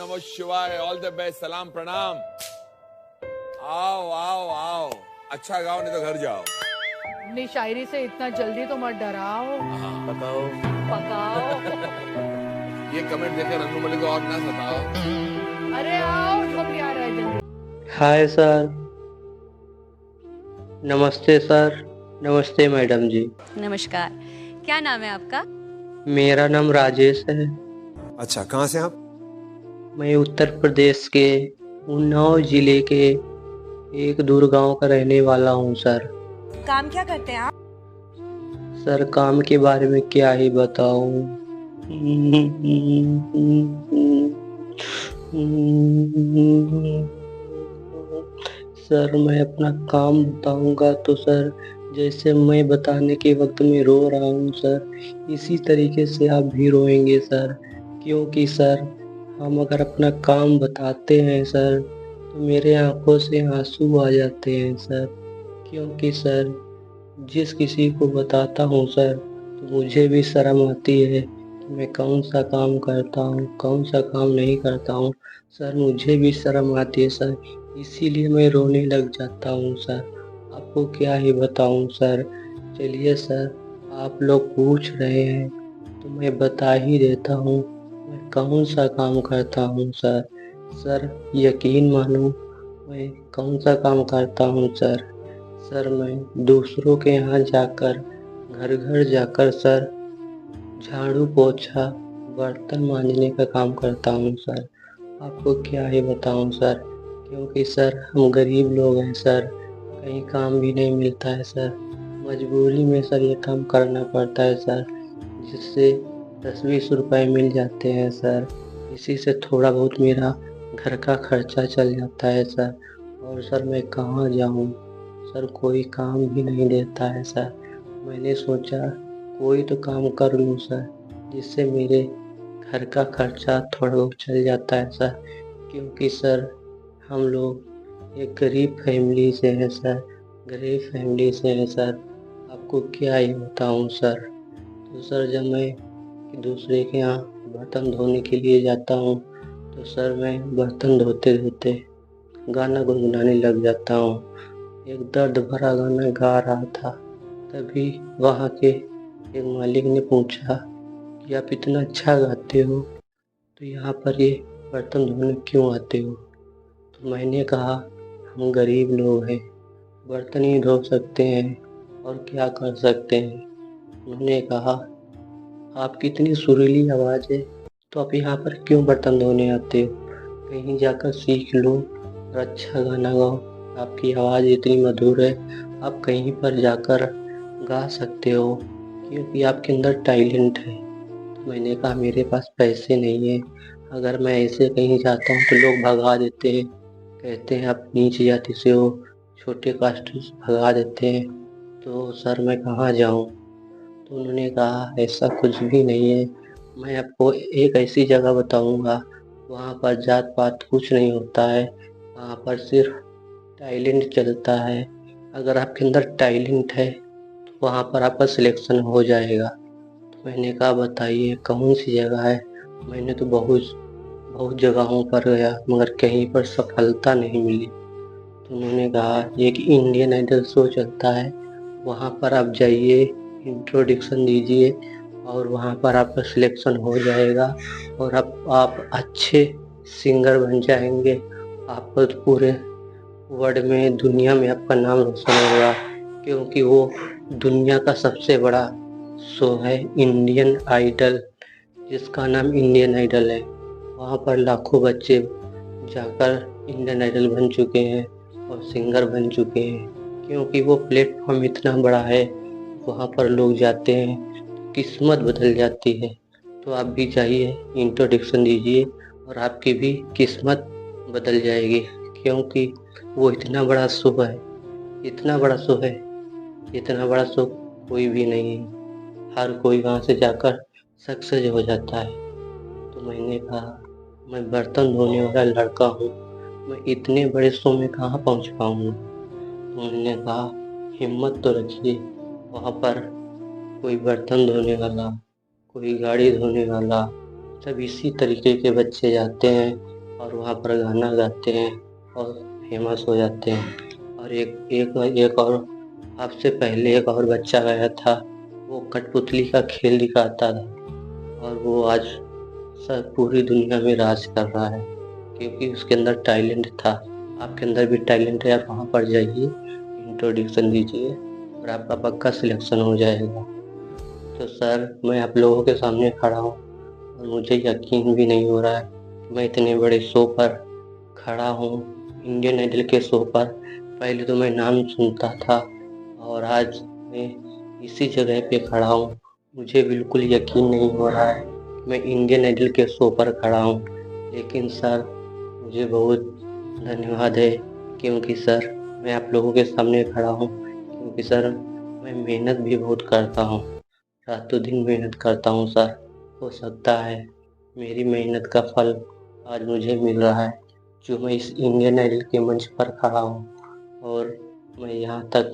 नमो शिवाय, all the best, सलाम प्रणाम। आओ आओ आओ, अच्छा गाओ नहीं तो घर जाओ। अपनी शायरी से इतना जल्दी तो मत डराओ। हाँ बताओ। पकाओ। ये कमेंट देकर रंगू मलिक को और ना सताओ। अरे आओ, कब आ रहा है जल्दी। हाय सर, नमस्ते सर, नमस्ते मैडम जी। नमस्कार, क्या नाम है आपका? मेरा नाम राजेश है। अच्छा, कहाँ से आप? मैं उत्तर प्रदेश के उन्नाव जिले के एक दूर गांव का रहने वाला हूँ सर। काम क्या करते हैं आप? सर काम के बारे में क्या ही बताऊं। सर मैं अपना काम बताऊंगा तो सर जैसे मैं बताने के वक्त में रो रहा हूँ सर, इसी तरीके से आप भी रोएंगे सर। क्योंकि सर हम अगर अपना काम बताते हैं सर तो मेरे आंखों से आंसू आ जाते हैं सर। क्योंकि सर जिस किसी को बताता हूँ सर तो मुझे भी शर्म आती है कि मैं कौन सा काम करता हूँ, कौन सा काम नहीं करता हूँ। सर मुझे भी शर्म आती है सर, इसीलिए मैं रोने लग जाता हूँ सर। आपको क्या ही बताऊँ सर। चलिए सर, आप लोग पूछ रहे हैं तो मैं बता ही देता हूँ मैं कौन सा काम करता हूँ सर। सर यकीन मानो मैं कौन सा काम करता हूँ सर। सर मैं दूसरों के यहाँ जाकर, घर घर जाकर सर झाड़ू पोछा बर्तन मांजने का काम करता हूँ सर। आपको क्या ही बताऊँ सर, क्योंकि सर हम गरीब लोग हैं सर, कहीं काम भी नहीं मिलता है सर। मजबूरी में सर ये काम करना पड़ता है सर, जिससे 10-20 रुपए मिल जाते हैं सर। इसी से थोड़ा बहुत मेरा घर का खर्चा चल जाता है सर। और सर मैं कहाँ जाऊँ सर, कोई काम भी नहीं देता है सर। मैंने सोचा कोई तो काम कर लूँ सर, जिससे मेरे घर का खर्चा थोड़ा बहुत चल जाता है सर। क्योंकि सर हम लोग एक गरीब फैमिली से हैं सर, गरीब फैमिली से हैं सर। आपको क्या ही बताऊँ सर। तो सर जब मैं दूसरे के यहाँ बर्तन धोने के लिए जाता हूँ तो सर मैं बर्तन धोते धोते गाना गुनगुनाने लग जाता हूँ। एक दर्द भरा गाना गा रहा था, तभी वहाँ के एक मालिक ने पूछा कि आप इतना अच्छा गाते हो तो यहाँ पर ये बर्तन धोने क्यों आते हो। तो मैंने कहा हम गरीब लोग हैं, बर्तन ही धो सकते हैं और क्या कर सकते हैं। उन्होंने कहा आपकी इतनी सुरीली आवाज़ है तो आप यहाँ पर क्यों बर्तन धोने आते हो, कहीं जाकर सीख लो और अच्छा गाना गाओ। आपकी आवाज़ इतनी मधुर है, आप कहीं पर जाकर गा सकते हो, क्योंकि आपके अंदर टैलेंट है। तो मैंने कहा मेरे पास पैसे नहीं है, अगर मैं ऐसे कहीं जाता हूँ तो लोग भगा देते हैं, कहते हैं आप नीच जाति से हो, छोटे कास्ट से भगा देते हैं। तो सर मैं कहाँ जाऊँ। तो उन्होंने कहा ऐसा कुछ भी नहीं है, मैं आपको एक ऐसी जगह बताऊँगा वहाँ पर जात पात कुछ नहीं होता है, वहाँ पर सिर्फ टैलेंट चलता है। अगर आपके अंदर टैलेंट है तो वहाँ पर आपका सिलेक्शन हो जाएगा। तो मैंने कहा बताइए कौन सी जगह है। मैंने तो बहुत बहुत जगहों पर गया मगर कहीं पर सफलता नहीं मिली। तो उन्होंने कहा एक इंडियन आइडल शो चलता है, वहाँ पर आप जाइए, इंट्रोडक्शन दीजिए और वहाँ पर आपका सिलेक्शन हो जाएगा और आप अच्छे सिंगर बन जाएंगे। आप पूरे वर्ल्ड में, दुनिया में आपका नाम रोशन होगा, क्योंकि वो दुनिया का सबसे बड़ा शो है इंडियन आइडल, जिसका नाम इंडियन आइडल है। वहाँ पर लाखों बच्चे जाकर इंडियन आइडल बन चुके हैं और सिंगर बन चुके हैं, क्योंकि वो प्लेटफॉर्म इतना बड़ा है। वहाँ पर लोग जाते हैं, किस्मत बदल जाती है। तो आप भी जाइए, इंट्रोडक्शन दीजिए और आपकी भी किस्मत बदल जाएगी, क्योंकि वो इतना बड़ा शो है, इतना बड़ा शो है, इतना बड़ा शो कोई भी नहीं है। हर कोई वहाँ से जाकर सक्सेस हो जाता है। तो मैंने कहा मैं बर्तन धोने वाला लड़का हूँ, मैं इतने बड़े शो में कहाँ पहुँच पाऊँगा। तो उन्होंने कहा हिम्मत तो रखिए, वहाँ पर कोई बर्तन धोने वाला, कोई गाड़ी धोने वाला, सब इसी तरीके के बच्चे जाते हैं और वहाँ पर गाना गाते हैं और फेमस हो जाते हैं। और एक और आपसे पहले एक और बच्चा गया था, वो कठपुतली का खेल दिखाता था और वो आज सब पूरी दुनिया में राज कर रहा है क्योंकि उसके अंदर टैलेंट था। आपके अंदर भी टैलेंट है, आप वहाँ पर जाइए, इंट्रोडक्शन दीजिए और आपका पक्का सिलेक्शन हो जाएगा। तो सर, मैं आप लोगों के सामने खड़ा हूँ और मुझे यकीन भी नहीं हो रहा है कि मैं इतने बड़े शो पर खड़ा हूँ, इंडियन आइडल के शो पर। पहले तो मैं नाम सुनता था और आज मैं इसी जगह पे खड़ा हूँ। मुझे बिल्कुल यकीन नहीं हो रहा है कि मैं इंडियन आइडल के शो पर खड़ा हूँ। लेकिन सर, मुझे बहुत धन्यवाद है क्योंकि सर मैं आप लोगों के सामने खड़ा हूँ, क्योंकि सर मैं मेहनत भी बहुत करता हूँ, रातों दिन मेहनत करता हूँ सर। हो सकता है मेरी मेहनत का फल आज मुझे मिल रहा है, जो मैं इस इंडियन आइडल के मंच पर खड़ा हूँ और मैं यहाँ तक,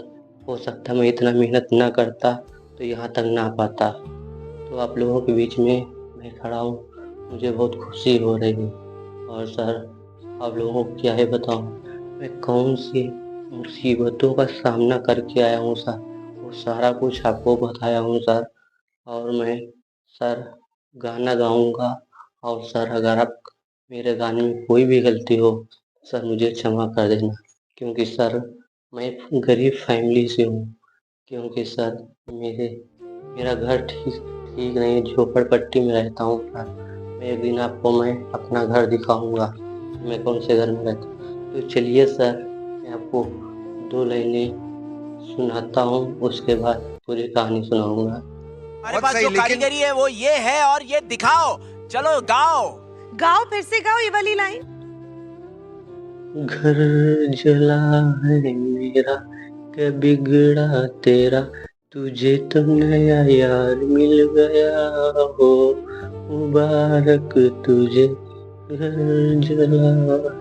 हो सकता मैं इतना मेहनत ना करता तो यहाँ तक ना पाता। तो आप लोगों के बीच में मैं खड़ा हूँ, मुझे बहुत खुशी हो रही है। और सर, आप लोगों को क्या है बताऊँ, मैं कौन सी मुसीबतों का सामना करके आया हूँ सर, वो सारा कुछ आपको बताया हूँ सर। और मैं सर गाना गाऊंगा और सर अगर आप मेरे गाने में कोई भी गलती हो सर मुझे क्षमा कर देना, क्योंकि सर मैं गरीब फैमिली से हूँ। क्योंकि सर मेरा घर ठीक नहीं, झोपड़पट्टी में रहता हूँ सर। मैं एक दिन आपको मैं अपना घर दिखाऊंगा, मैं कौन से घर में रहता हूँ। तो चलिए सर, मैं आपको 2 लाइनें सुनाता हूँ, उसके बाद पूरी कहानी सुनाऊंगा। हमारे पास जो कारीगरी है वो ये है और ये दिखाओ। चलो गाओ गाओ, फिर से गाओ ये वाली लाइन। घर जला है मेरा, क्या बिगड़ा तेरा, तुझे तो नया यार मिल गया हो, मुबारक तुझे, घर जला है।